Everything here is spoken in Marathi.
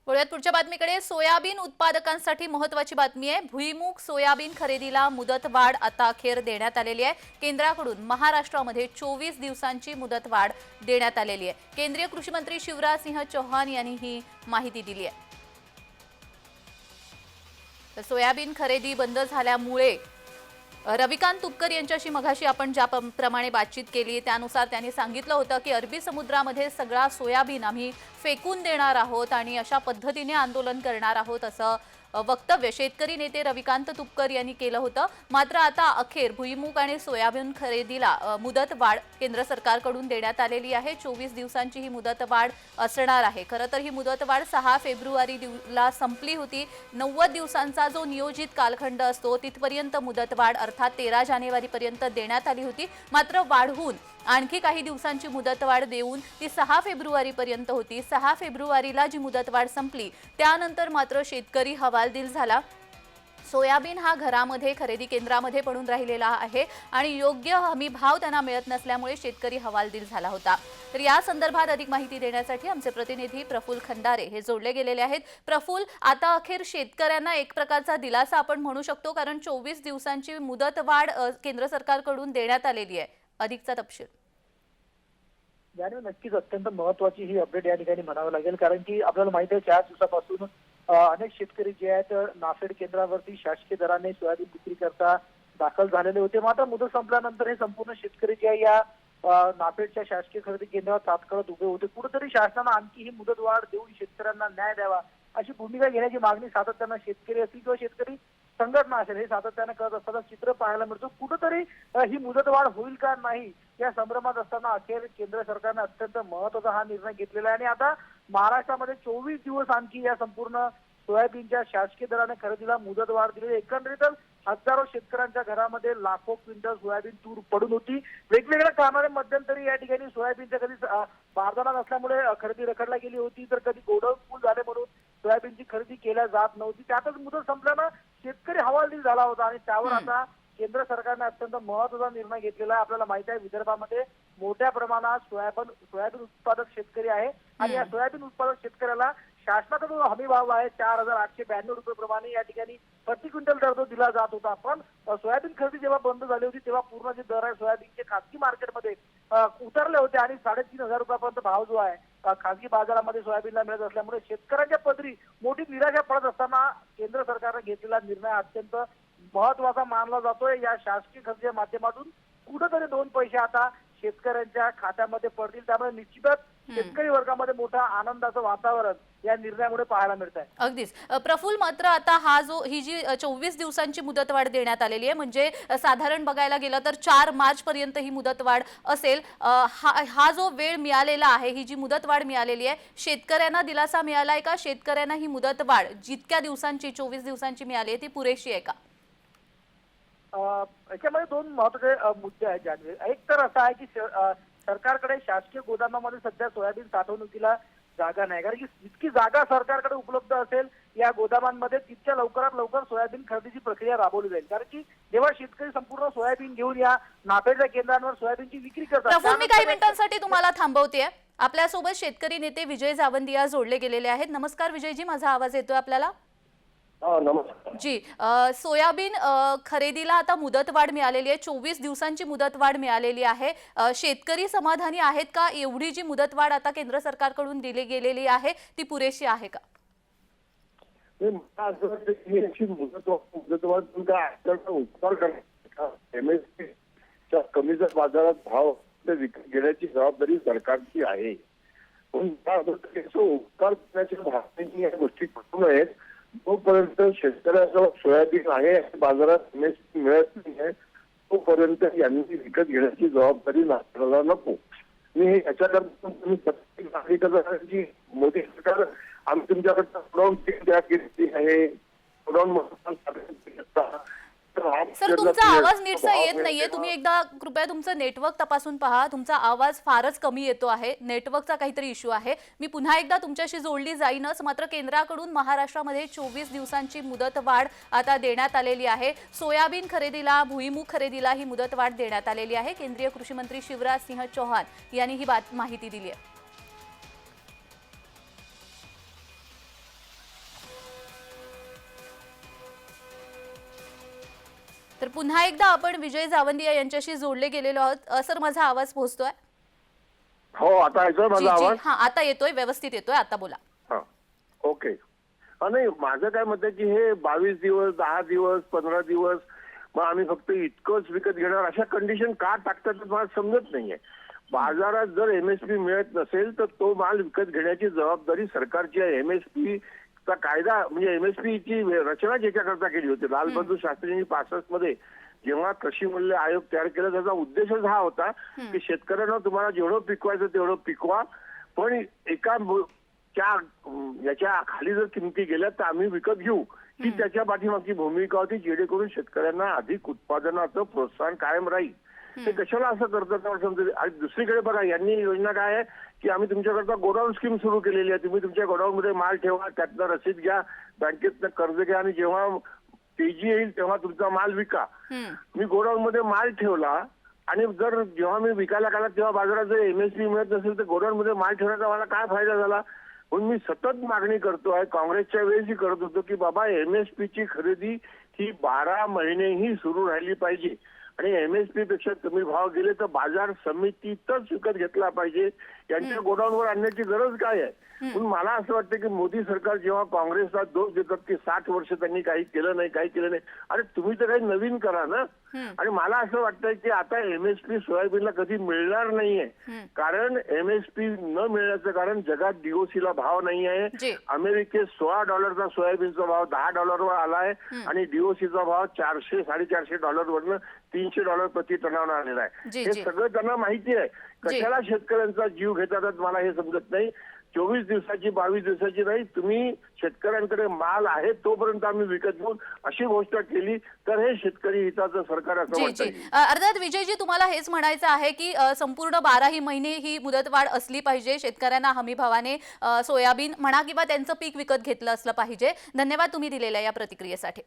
वळूयात पुढच्या बातमीकडे. सोयाबीन उत्पादकांसाठी महत्त्वाची बातमी आहे. भुईमूग सोयाबीन खरेदीला मुदतवाढ आता अखेर देण्यात आलेली आहे. केंद्राकडून महाराष्ट्रामध्ये 24 दिवसांची मुदतवाढ देण्यात आलेली आहे. केंद्रीय कृषी मंत्री शिवराज सिंह चौहान यांनी ही माहिती दिली आहे. सोयाबीन खरेदी बंद झाल्यामुळे रविकांत तुपकर यांच्याशी मगाशी आपण ज्याप्रमाणे बातचीत केली त्यानुसार त्यांनी सांगितलं होतं की अरबी समुद्रामध्ये सगळा सोयाबीन आम्ही फेकून देणार आहोत आणि अशा पद्धतीने आंदोलन करणार आहोत असं वक्तव्य शेतकरी नेते रविकांत तुपकर यांनी केलं होतं. मात्र आता अखेर भुईमूग आणि सोयाबीन खरेदीला मुदतवाढ केंद्र सरकारकडून देण्यात आलेली आहे. 24 दिवसांची ही मुदतवाढ असणार आहे. खरं तर ही मुदतवाढ 6 फेब्रुवारीला संपली होती. 90 दिवसांचा जो नियोजित कालखंड असतो तिथपर्यंत मुदतवाढ अर्थात 13 जानेवारीपर्यंत देण्यात आली होती. मात्र वाढवून आणखी काही दिवसांची मुदतवाढ देऊन ती 6 फेब्रुवारीपर्यंत होती. 6 फेब्रुवारीला जी मुदतवाढ संपली त्यानंतर मात्र शेतकरी हवालदिल झाला. सोयाबीन हा घरामध्ये खरेदी केंद्रामध्ये पडून राहिलेला आहे आणि योग्य हमी भाव त्यांना मिळत नसल्यामुळे शेतकरी हवालदिल झाला होता. तर या संदर्भात अधिक माहिती देण्यासाठी आमचे प्रतिनिधी प्रफुल्ल खंदारे हे जोडले गेलेले आहेत. प्रफुल्ल, आता अखेर शेतकऱ्यांना एक प्रकारचा दिलासा आपण म्हणू शकतो, कारण 24 दिवसांची मुदतवाढ केंद्र सरकारकडून देण्यात आलेली आहे. अधिकचा तपशील. नक्कीच अत्यंत महत्वाची ही अपडेट या ठिकाणी म्हणावं लागेल, कारण की आपल्याला माहिती आहे 4 दिवसापासून अनेक शेतकरी जे आहेत नाफेड केंद्रावरती शासकीय दराने सोयाबीन विक्री करता दाखल झालेले होते. मात्र मुदत संपल्यानंतर हे संपूर्ण शेतकरी जे आहे या नाफेडच्या शासकीय खरेदी केंद्रावर तात्काळ उभे होते. कुठेतरी शासनानं आणखी ही मुदतवाढ देऊन शेतकऱ्यांना न्याय द्यावा अशी भूमिका घेण्याची मागणी सातत्यानं शेतकरी असतील किंवा शेतकरी संघटना असेल हे सातत्यानं करत असताना चित्र पाहायला मिळतो. कुठेतरी ही मुदतवाढ होईल का नाही या संभ्रमात असताना अखेर केंद्र सरकारने अत्यंत महत्त्वाचा हा निर्णय घेतलेला आहे आणि आता महाराष्ट्रामध्ये 24 दिवस आणखी या संपूर्ण सोयाबीनच्या शासकीय दराने खरेदीला मुदतवाढ दिली. एकंदरीतच हजारो शेतकऱ्यांच्या घरामध्ये लाखो क्विंटल सोयाबीन तूर पडून होती. वेगवेगळ्या कारणाने मध्यंतरी या ठिकाणी सोयाबीनच्या कधी बारदाना नसल्यामुळे खरेदी रखडला गेली होती, तर कधी गोडाऊन फुल झाले म्हणून सोयाबीनची खरेदी केल्या जात नव्हती. त्यातच मुदत संपल्यानं शेतकरी हवालदिल झाला होता आणि त्यावर आता केंद्र सरकारने अत्यंत महत्त्वाचा निर्णय घेतलेला आहे. आपल्याला माहिती आहे विदर्भामध्ये मोठ्या प्रमाणात सोयाबीन उत्पादक शेतकरी आहे आणि या सोयाबीन उत्पादक शेतकऱ्याला शासनाचा जो हमी भाव आहे 4,892 रुपये प्रमाणे या ठिकाणी प्रति क्विंटल दर तो दिला जात होता. पण सोयाबीन खरेदी जेव्हा बंद झाली होती तेव्हा पूर्ण जे दर आहे सोयाबीनचे खासगी मार्केटमध्ये उतरले होते आणि 3,500 रुपयापर्यंत भाव जो आहे खासगी बाजारामध्ये सोयाबीनला मिळत असल्यामुळे शेतकऱ्यांच्या पदरी मोठी निराशा पडत असताना केंद्र सरकारने घेतलेला निर्णय अत्यंत महत्वाचा मानला जातोय. या शासकीय खरेदीच्या माध्यमातून कुठेतरी 2 पैसे आता शेतकऱ्यांच्या खात्यामध्ये पडतील. त्यामुळे निश्चितच शेतकरी वर्गामध्ये मोठा आनंदाचं वातावरण या निर्णयामुळे पाहायला मिळत आहे. अगदीच प्रफुल्ल, मात्र आता ही जी 24 दिवसांची मुदतवाढ देण्यात आलेली आहे, म्हणजे साधारण बघायला गेलं तर 4 मार्च पर्यंत ही मुदतवाढ असेल. हा जो वेळ मिळालेला आहे, ही जी मुदतवाढ मिळालेली आहे, शेतकऱ्यांना दिलासा मिळालाय का? शेतकऱ्यांना ही मुदतवाढ जितक्या दिवसांची 24 दिवसांची मिळाली आहे ती पुरेशी आहे का? याच्यामध्ये 2 महत्त्वाचे मुद्दे आहेत जान्हवी. एक तर असा आहे की सरकारकडे शासकीय गोदामामध्ये सध्या सोयाबीन साठवणुकीला जागा नाही, कारण की जितकी जागा सरकारकडे उपलब्ध असेल या गोदामांमध्ये तितक्या लवकरात लवकर सोयाबीन खरेदीची प्रक्रिया राबवली जाईल. कारण की जेव्हा शेतकरी संपूर्ण सोयाबीन घेऊन या नाफेडच्या केंद्रांवर सोयाबीनची विक्री करतात. मी काही मिनिटांसाठी तुम्हाला थांबवते. आपल्यासोबत शेतकरी नेते विजय जावंदिया जोडले गेलेले आहेत. नमस्कार विजयजी, माझा आवाज येतोय आपल्याला? नमस्कार जी. सोयाबीन खरेदीला आता मुदतवाढ मिळालेली आहे, 24 दिवसांची मुदतवाढ मिळालेली आहे. शेतकरी समाधानी आहेत का? एवढी जी मुदतवाढ आता केंद्र सरकारकडून दिली गेलेली आहे ती पुरेशी आहे का? कमी बाजारात भाव विकत घेण्याची जबाबदारी सरकारची आहे. पण उपकार करण्याच्या भावनेची या गोष्टी करू नयेत. जोपर्यंत शेतकऱ्याजवळ सोयाबीन आहे बाजारात एमएसपी मिळत नाही तोपर्यंत यांनी विकत घेण्याची जबाबदारी नाकारायला नको. मी याच्याकरता तुम्ही प्रत्येक नागरिकांची मोदी सरकार आम्ही तुमच्याकडनं गोडाऊन केली आहे. गोडाऊन सर, तुमचा आवाज नीटसा येत नाहीये. तुम्ही एकदा कृपया तुमचं नेटवर्क तपासून पहा. तुमचा आवाज फारच कमी येतो आहे. नेटवर्कचा काहीतरी इश्यू आहे. मी पुन्हा एकदा तुमच्याशी जोडली जाईनच. मात्र केंद्राकडून महाराष्ट्रामध्ये 24 दिवसांची मुदतवाढ आता देण्यात आलेली आहे. सोयाबीन खरेदीला, भुईमूग खरेदीला ही मुदतवाढ देण्यात आलेली आहे. केंद्रीय कृषी मंत्री शिवराज सिंह चौहान यांनी ही माहिती दिली आहे. पुन्हा एकदा आपण विजय जावंदिया यांच्याशी जोडले गेलेलो आहोत. सर, माझा आवाज पोहोचतोय? हो, आता येतोय जी माझा जी आवाज? हा, आता येतोय, व्यवस्थित येतोय, आता बोला. हा, ओके. नाही, माझं काय मत आहे की हे 22 दिवस, 10 दिवस, 15 दिवस मग आम्ही फक्त इतकंच विकत घेणार अशा कंडिशन का टाकतात मला समजत नाहीये. बाजारात जर एमएसपी मिळत नसेल तर तो माल विकत घेण्याची जबाबदारी सरकारची आहे. एमएसपी चा कायदा म्हणजे एमएसपी ची रचना ज्याच्याकरता केली होती लालबहादूर शास्त्रींनी 65 मध्ये जेव्हा कृषी मूल्य आयोग तयार केला त्याचा उद्देशच हा होता की शेतकऱ्यांना तुम्हाला जेवढं पिकवायचं तेवढं पिकवा, पण एका याच्या खाली जर किमती गेल्या तर आम्ही विकत घेऊ. ही त्याच्या पाठीमागची भूमिका होती, जेणेकरून शेतकऱ्यांना अधिक उत्पादनाचं प्रोत्साहन कायम राहील. ते कशाला असं करतात मला समजते. आणि दुसरीकडे बघा, यांनी योजना काय आहे की आम्ही तुमच्याकरता गोडाऊन स्कीम सुरू केलेली आहे. तुम्ही तुमच्या गोडाऊन मध्ये माल ठेवा, त्यातनं रसीद घ्या, बँकेतनं कर्ज घ्या आणि जेव्हा तेजी येईल तेव्हा तुमचा माल विका. मी गोडाऊन मध्ये माल ठेवला आणि जर जेव्हा मी विकायला काढला तेव्हा बाजारात जर एमएसपी मिळत नसेल तर गोडाऊन मध्ये माल ठेवण्याचा मला काय फायदा झाला. म्हणून मी सतत मागणी करतोय, काँग्रेसच्या वेळेसही करत होतो की बाबा एमएसपी ची खरेदी ही 12 महिनेही सुरू राहिली पाहिजे आणि एमएसपी पेक्षा कमी भाव गेले तर बाजार समितीतच विकत घेतला पाहिजे. यांच्या गोडाऊनवर आणण्याची गरज काय आहे. म्हणून मला असं वाटतं की मोदी सरकार जेव्हा काँग्रेसला दोष देतात की 60 वर्ष त्यांनी काही केलं नाही, अरे तुम्ही तर काही नवीन करा ना. आणि मला असं वाटतंय की आता एमएसपी सोयाबीनला कधी मिळणार नाहीये, कारण एमएसपी न मिळण्याचं कारण जगात डीओसीला भाव नाही आहे. अमेरिकेत $16चा सोयाबीनचा भाव $10वर आलाय आणि डीओसीचा भाव $400-450 वरनं $300 प्रति टनावर आलेला आहे. हे सगळं त्यांना माहिती आहे. कशाला शेतकऱ्यांचा जीव घेतात मला हे समजत नाही. 24 दिवसाची 22 दिवसाची नाही, तुम्ही शेतकऱ्यांकडे माल आहे तोपर्यंत आम्ही विकत घेऊन अशी गोष्ट केली तर हे शेतकरी हिताचं सरकार असं वाटतं. अर्थात विजयजी, तुम्हाला हेच म्हणायचं आहे की संपूर्ण 12 महिने ही मुदतवाढ असली पाहिजे, शेतकऱ्यांना हमी भावाने सोयाबीन म्हणा किंवा त्यांचं पीक विकत घेतलं असलं पाहिजे. धन्यवाद तुम्ही दिलेल्या या प्रतिक्रियेसाठी.